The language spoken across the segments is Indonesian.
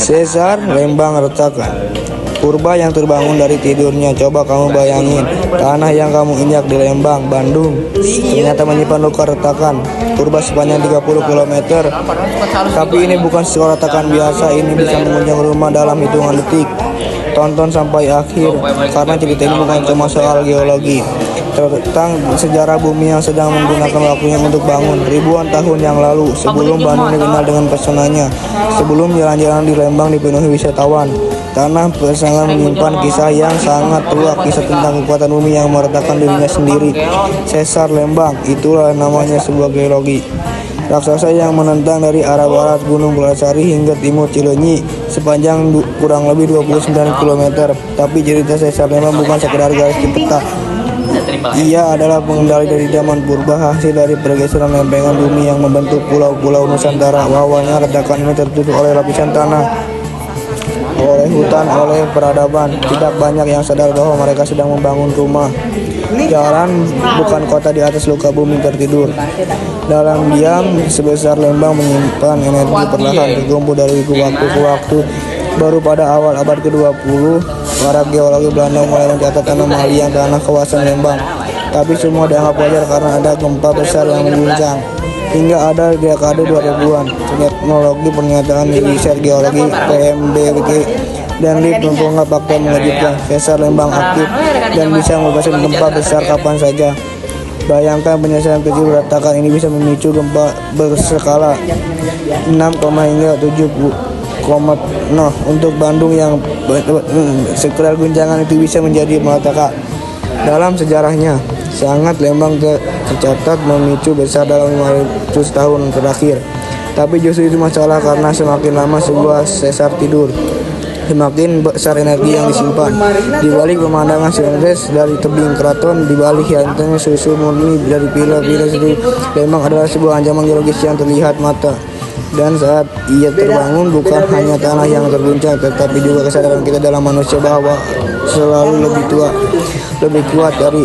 Sesar Lembang retakan. Purba yang terbangun dari tidurnya. Coba kamu bayangin, tanah yang kamu injak di Lembang, Bandung, ternyata menyimpan luka retakan. Purba sepanjang 30 km. Tapi ini bukan sebuah retakan biasa, ini bisa mengunjung rumah dalam hitungan detik. Tonton sampai akhir, karena cerita ini bukan cuma soal geologi, tentang sejarah bumi yang sedang menggunakan waktunya untuk bangun ribuan tahun yang lalu, sebelum Bandung dikenal dengan pesonanya, sebelum jalan-jalan di Lembang dipenuhi wisatawan. Tanah Pesangan menyimpan kisah yang sangat tua, kisah tentang kekuatan bumi yang meretakan dirinya sendiri. Sesar Lembang, itulah namanya sebuah geologi. Raksasa yang menentang dari arah barat Gunung Pulasari hingga timur Cileunyi sepanjang kurang lebih 29 km. Tapi cerita Sesar Lembang bukan sekedar garis di peta. Ia adalah pengendali dari zaman purba, hasil dari pergeseran lempengan bumi yang membentuk pulau-pulau Nusantara. Awalnya retakan ini tertutup oleh lapisan tanah, oleh hutan, oleh peradaban. Tidak banyak yang sadar bahwa mereka sedang membangun rumah, jalan, bukan kota di atas luka bumi tertidur. Dalam diam sebesar Lembang menyimpan energi perlahan terkumpul dari waktu ke waktu. Baru pada awal abad ke-20, para geologi Belanda mulai mencatat anomali yang tanah kawasan Lembang. Tapi semua dianggap wajar karena ada gempa besar yang mengguncang. Hingga ada dekade 2000-an, teknologi pernyataan riset geologi PMBG dan LIP mengungkap fakta mengejutkan. Sesar Lembang aktif dan bisa membebaskan gempa besar kapan saja. Bayangkan penyelesaian kecil retakan ini bisa memicu gempa berskala 6, hingga 7,0 untuk Bandung yang sekedar guncangan itu bisa menjadi malapetaka. Dalam sejarahnya, sangat Lembang tercatat memicu besar dalam 500 tahun terakhir. Tapi justru itu masalah, karena semakin lama sebuah sesar tidur, semakin besar energi yang disimpan. Di balik pemandangan sinuses dari tebing keraton, di balik hiantannya susu murni dari pilar-pilar itu, Lembang adalah sebuah ancaman geologis yang terlihat mata. Dan saat ia terbangun, bukan hanya tanah yang terguncang, tetapi juga kesadaran kita dalam manusia bahwa selalu lebih tua, lebih kuat dari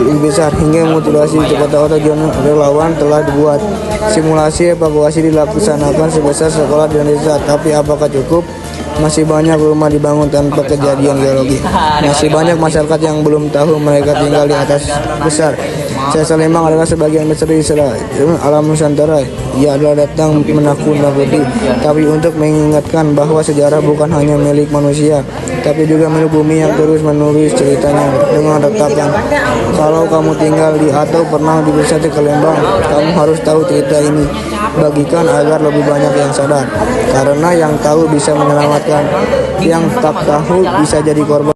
lebih besar. Hingga mutilasi otak-otak relawan telah dibuat. Simulasi evakuasi dilaksanakan sebesar sekolah dan desa. Tapi apakah cukup? Masih banyak rumah dibangun tanpa kejadian geologi. Masih banyak masyarakat yang belum tahu mereka tinggal di atas besar. Sesar Lembang adalah sebagian besar dari alam Nusantara. Ia adalah datang menakut-nakuti, tapi untuk mengingatkan bahwa sejarah bukan hanya milik manusia, tapi juga milik bumi yang terus menulis ceritanya dengan retakan. Kalau kamu tinggal di atau pernah diwisata ke Lembang, kamu harus tahu cerita ini. Bagikan agar lebih banyak yang sadar, karena yang tahu bisa menyelamatkan, yang tak tahu bisa jadi korban.